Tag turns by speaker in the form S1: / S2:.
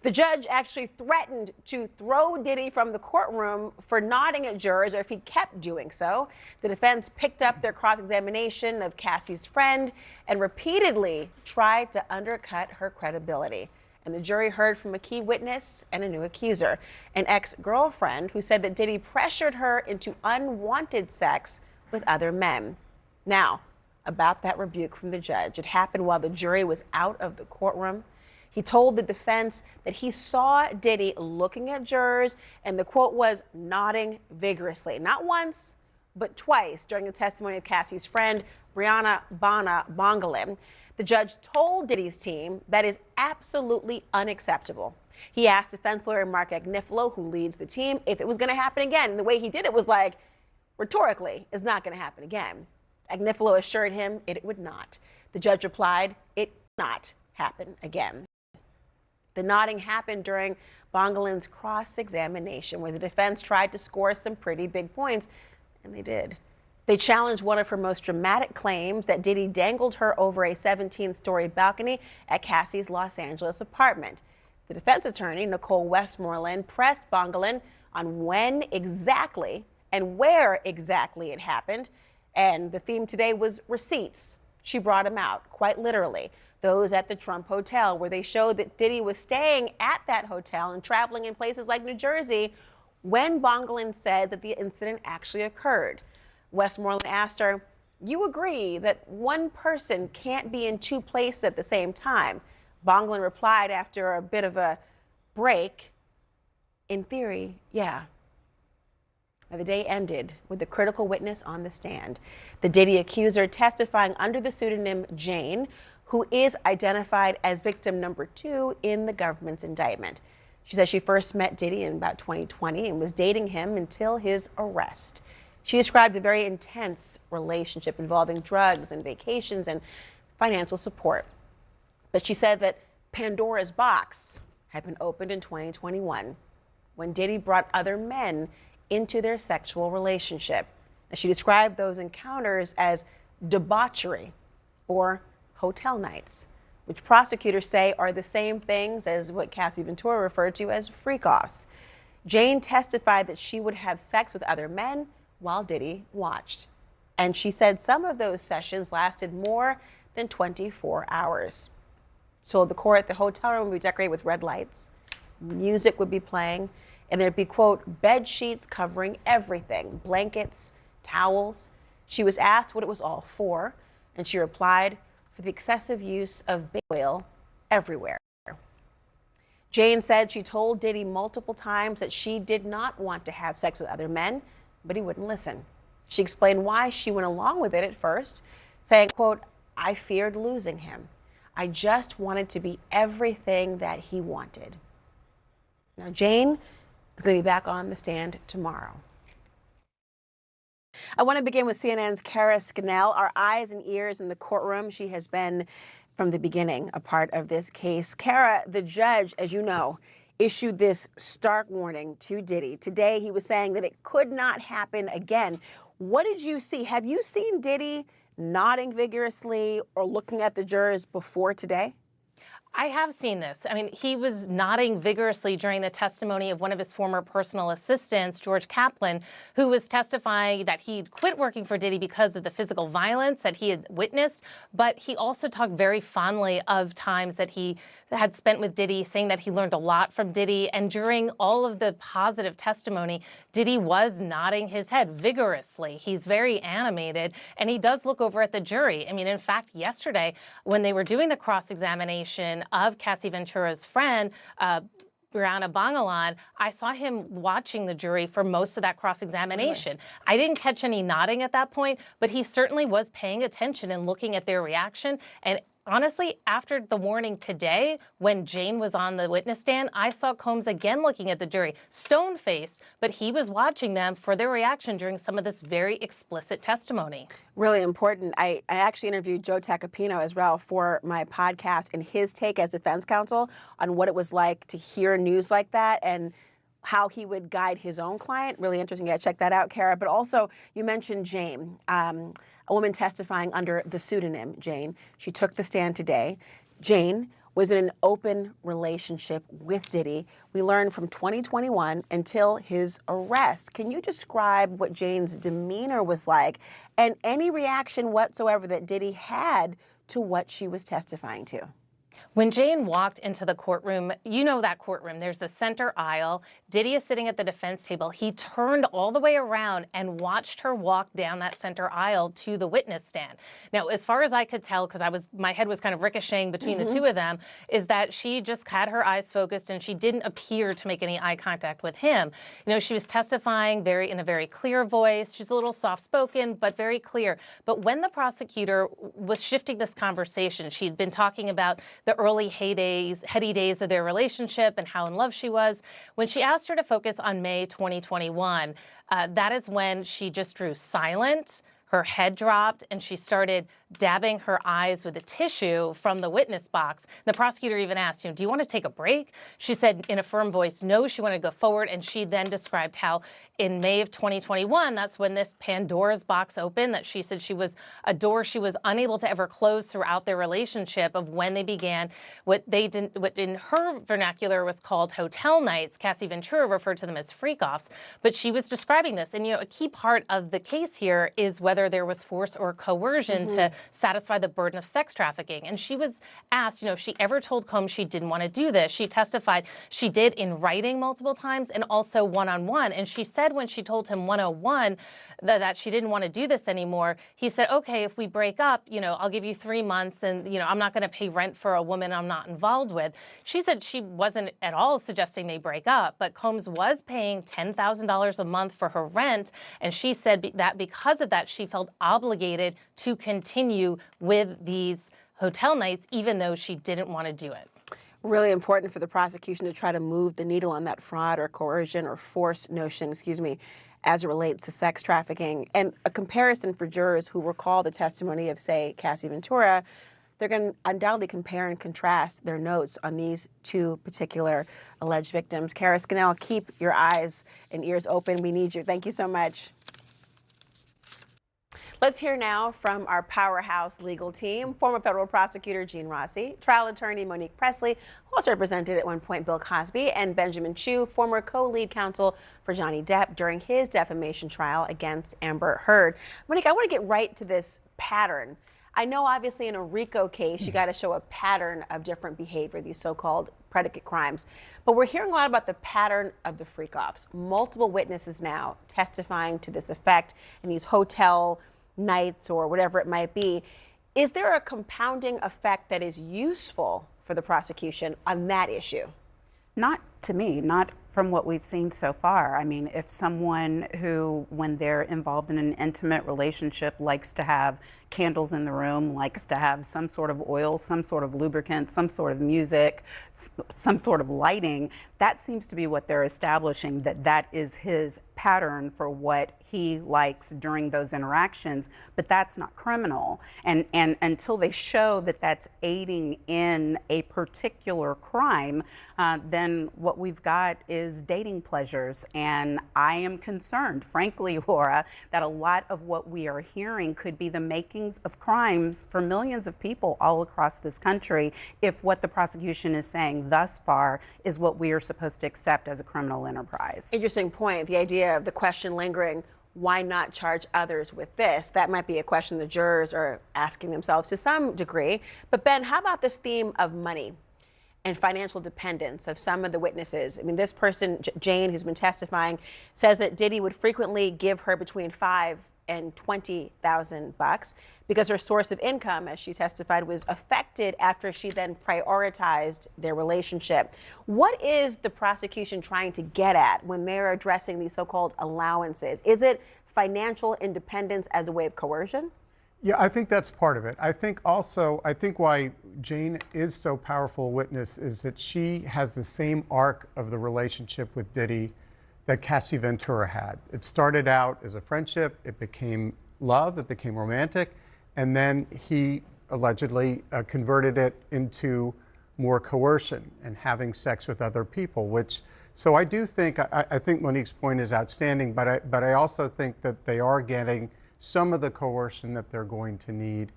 S1: The judge actually threatened to throw Diddy from the courtroom for nodding at jurors, or if he kept doing so. The defense picked up their cross-examination of Cassie's friend and repeatedly tried to undercut her credibility. And the jury heard from a key witness and a new accuser, an ex-girlfriend who said that Diddy pressured her into unwanted sex with other men. Now, about that rebuke from the judge. It happened while the jury was out of the courtroom. He told the defense that he saw Diddy looking at jurors, and the quote was nodding vigorously, not once, but twice during the testimony of Cassie's friend, Brianna Bongalim. The judge told Diddy's team that is absolutely unacceptable. He asked defense lawyer Mark Agnifilo, who leads the team, if it was going to happen again. And the way he did it was like, rhetorically, it's not going to happen again. Agnifilo assured him it would not. The judge replied, it would not happen again. The nodding happened during Bongalin's cross-examination, where the defense tried to score some pretty big points, and they did. They challenged one of her most dramatic claims, that Diddy dangled her over a 17-story balcony at Cassie's Los Angeles apartment. The defense attorney, Nicole Westmoreland, pressed Bongalin on when exactly and where exactly it happened, and the theme today was receipts. She brought them out, quite literally. Those at the Trump Hotel, where they showed that Diddy was staying at that hotel and traveling in places like New Jersey when Bongalin said that the incident actually occurred. Westmoreland asked her, you agree that one person can't be in two places at the same time? Bongalin replied after a bit of a break, in theory, yeah. Now, the day ended with the critical witness on the stand, the Diddy accuser testifying under the pseudonym Jane, who is identified as victim number 2 in the government's indictment. She says she first met Diddy in about 2020 and was dating him until his arrest. She described a very intense relationship involving drugs and vacations and financial support. But she said that Pandora's box had been opened in 2021 when Diddy brought other men into their sexual relationship. And she described those encounters as debauchery or hotel nights, which prosecutors say are the same things as what Cassie Ventura referred to as freak-offs. Jane testified that she would have sex with other men while Diddy watched. And she said some of those sessions lasted more than 24 hours. So the court, the hotel room would be decorated with red lights, music would be playing, and there'd be, quote, bed sheets covering everything, blankets, towels. She was asked what it was all for, and she replied, for the excessive use of baby oil everywhere. Jane said she told Diddy multiple times that she did not want to have sex with other men, but he wouldn't listen. She explained why she went along with it at first, saying, quote, I feared losing him. I just wanted to be everything that he wanted. Now, Jane is going to be back on the stand tomorrow. I want to begin with CNN's Kara Scannell, our eyes and ears in the courtroom. She has been, from the beginning, a part of this case. Kara, the judge, as you know, issued this stark warning to Diddy. Today, he was saying that it could not happen again. What did you see? Have you seen Diddy nodding vigorously or looking at the jurors before today?
S2: I have seen this. I mean, he was nodding vigorously during the testimony of one of his former personal assistants, George Kaplan, who was testifying that he'd quit working for Diddy because of the physical violence that he had witnessed. But he also talked very fondly of times that he had spent with Diddy, saying that he learned a lot from Diddy. And during all of the positive testimony, Diddy was nodding his head vigorously. He's very animated, and he does look over at the jury. I mean, in fact, yesterday, when they were doing the cross-examination of Cassie Ventura's friend, Brianna Bongalan, I saw him watching the jury for most of that cross-examination. Really? I didn't catch any nodding at that point, but he certainly was paying attention and looking at their reaction. And honestly, after the warning today, when Jane was on the witness stand, I saw Combs again looking at the jury, stone-faced, but he was watching them for their reaction during some of this very explicit testimony.
S1: Really important. I actually interviewed Joe Tacopino as well for my podcast, and his take as defense counsel on what it was like to hear news like that and how he would guide his own client. Really interesting. Yeah, check that out, Kara. But also, you mentioned Jane, a woman testifying under the pseudonym Jane. She took the stand today. Jane was in an open relationship with Diddy. We learned from 2021 until his arrest. Can you describe what Jane's demeanor was like and any reaction whatsoever that Diddy had to what she was testifying to?
S2: When Jane walked into the courtroom, you know that courtroom, there's the center aisle. Diddy is sitting at the defense table. He turned all the way around and watched her walk down that center aisle to the witness stand. Now, as far as I could tell, because my head was kind of ricocheting between the two of them, is that she just had her eyes focused and she didn't appear to make any eye contact with him. You know, she was testifying in a very clear voice. She's a little soft-spoken, but very clear. But when the prosecutor was shifting this conversation, she'd been talking about the early heady days of their relationship and how in love she was. When she asked her to focus on May 2021, that is when she just drew silent. Her head dropped and she started dabbing her eyes with a tissue from the witness box. The prosecutor even asked, do you want to take a break? She said in a firm voice, no, she wanted to go forward. And she then described how in May of 2021, that's when this Pandora's box opened, that she said a door she was unable to ever close throughout their relationship of when they began what in her vernacular was called hotel nights. Cassie Ventura referred to them as freak-offs. But she was describing this. And, a key part of the case here is whether there was force or coercion to satisfy the burden of sex trafficking. And she was asked, if she ever told Combs she didn't want to do this. She testified she did in writing multiple times and also one-on-one. And she said when she told him one-on-one that she didn't want to do this anymore, he said, okay, if we break up, I'll give you 3 months and, I'm not going to pay rent for a woman I'm not involved with. She said she wasn't at all suggesting they break up, but Combs was paying $10,000 a month for her rent. And she said that because of that, she felt obligated to continue with these hotel nights, even though she didn't want to do it.
S1: Really important for the prosecution to try to move the needle on that fraud or coercion or force notion, as it relates to sex trafficking. And a comparison for jurors who recall the testimony of, say, Cassie Ventura, they're going to undoubtedly compare and contrast their notes on these two particular alleged victims. Kara Scannell, keep your eyes and ears open. We need you. Thank you so much. Let's hear now from our powerhouse legal team, former federal prosecutor Gene Rossi, trial attorney Monique Presley, who also represented at one point Bill Cosby, and Benjamin Chu, former co-lead counsel for Johnny Depp during his defamation trial against Amber Heard. Monique, I want to get right to this pattern. I know obviously in a RICO case, you got to show a pattern of different behavior, these so-called predicate crimes. But we're hearing a lot about the pattern of the freak-offs. Multiple witnesses now testifying to this effect in these hotel nights or whatever it might be. Is there a compounding effect that is useful for the prosecution on that issue?
S3: Not to me, not from what we've seen so far. I mean, if someone who, when they're involved in an intimate relationship, likes to have candles in the room, likes to have some sort of oil, some sort of lubricant, some sort of music, some sort of lighting, that seems to be what they're establishing, that is his pattern for what he likes during those interactions, but that's not criminal. And until they show that that's aiding in a particular crime, then what we've got is dating pleasures. And I am concerned, frankly, Laura, that a lot of what we are hearing could be the makings of crimes for millions of people all across this country if what the prosecution is saying thus far is what we are supposed to accept as a criminal enterprise.
S1: Interesting point. The idea of the question lingering, why not charge others with this? That might be a question the jurors are asking themselves to some degree. But Ben, how about this theme of money and financial dependence of some of the witnesses? I mean, this person, Jane, who's been testifying, says that Diddy would frequently give her between $5,000 and $20,000 because her source of income, as she testified, was affected after she then prioritized their relationship. What is the prosecution trying to get at when they're addressing these so-called allowances? Is it financial independence as a way of coercion?
S4: Yeah, I think that's part of it. I think why Jane is so powerful a witness is that she has the same arc of the relationship with Diddy that Cassie Ventura had. It started out as a friendship, it became love, it became romantic, and then he allegedly converted it into more coercion and having sex with other people, so I do think, I think Monique's point is outstanding, but I also think that they are getting some of the coercion that they're going to need